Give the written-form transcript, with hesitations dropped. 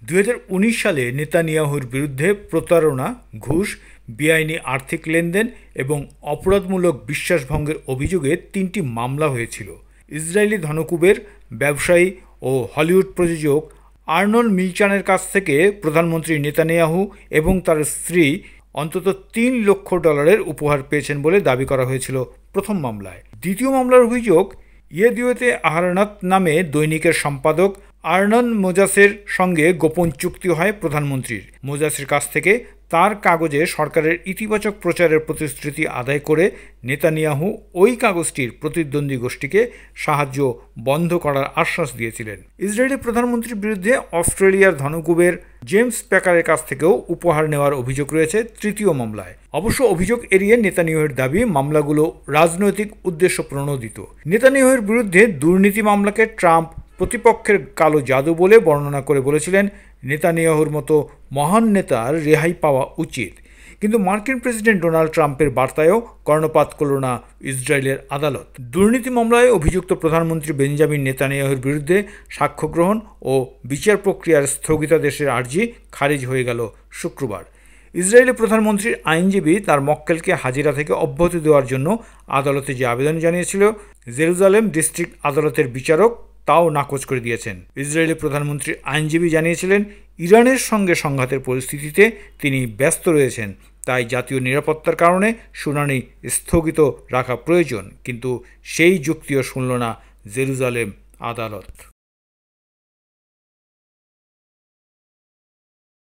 2019 সালে নেতানিয়াহুর বিরুদ্ধে প্রতারণা, ঘুষ, বেআইনি আর্থিক লেনদেন এবং অপরাধমূলক বিশ্বাসভঙ্গের অভিযোগে 3টি মামলা হয়েছিল। ইসরায়েলি ধনকুবের ব্যবসায়ী ও হলিউড প্রযোজক আর্নল্ড মিলচানের কাছ থেকে প্রধানমন্ত্রী নেতানিয়াহু এবং তার স্ত্রী অন্তত $3 লক্ষ উপহার পেয়েছেন বলে দাবি করা হয়েছিল প্রথম মামলায়। দ্বিতীয় মামলার অভিযোগ, ইয়েদিওতে আহারনাত নামে দৈনিকের সম্পাদক আর্নন মোজাসের সঙ্গে গোপন চুক্তি হয় প্রধানমন্ত্রীর। মোজাসের কাছ থেকে তার কাগজে সরকারের ইতিবাচক প্রচারের প্রতিশ্রুতি আদায় করে নেতানিয়াহু ওই কাগজটির প্রতিদ্বন্দ্বী গোষ্ঠীকে সাহায্য বন্ধ করার আশ্বাস দিয়েছিলেন। ইসরায়েলি প্রধানমন্ত্রীর বিরুদ্ধে অস্ট্রেলিয়ার ধনকুবের জেমস প্যাকারের কাছ থেকেও উপহার নেওয়ার অভিযোগ রয়েছে তৃতীয় মামলায়। অবশ্য অভিযোগ এড়িয়ে নেতানিয়াহুর দাবি মামলাগুলো রাজনৈতিক উদ্দেশ্য প্রণোদিত। নেতানিয়াহুর বিরুদ্ধে দুর্নীতি মামলাকে ট্রাম্প প্রতিপক্ষের কালো জাদু বলে বর্ণনা করে বলেছিলেন, নেতানিয়াহুর মতো মহান নেতার রেহাই পাওয়া উচিত। কিন্তু মার্কিন প্রেসিডেন্ট ডোনাল্ড ট্রাম্পের বার্তায়ও কর্ণপাত করল না ইসরায়েলের আদালত। দুর্নীতি মামলায় অভিযুক্ত প্রধানমন্ত্রী বেঞ্জামিন নেতানিয়াহুর বিরুদ্ধে সাক্ষ্য গ্রহণ ও বিচার প্রক্রিয়ার স্থগিতাদেশের আর্জি খারিজ হয়ে গেল শুক্রবার। ইসরায়েলি প্রধানমন্ত্রীর আইনজীবী তার মক্কেলকে হাজিরা থেকে অব্যাহতি দেওয়ার জন্য আদালতে যে আবেদন জানিয়েছিল, জেরুজালেম ডিস্ট্রিক্ট আদালতের বিচারক তাও নাকচ করে দিয়েছেন। ইসরায়েলি প্রধানমন্ত্রীর আইনজীবী জানিয়েছিলেন, ইরানের সঙ্গে সংঘাতের পরিস্থিতিতে তিনি ব্যস্ত রয়েছেন, তাই জাতীয় নিরাপত্তার কারণে শুনানি স্থগিত রাখা প্রয়োজন। কিন্তু সেই যুক্তিও শুনল না জেরুজালেম আদালত।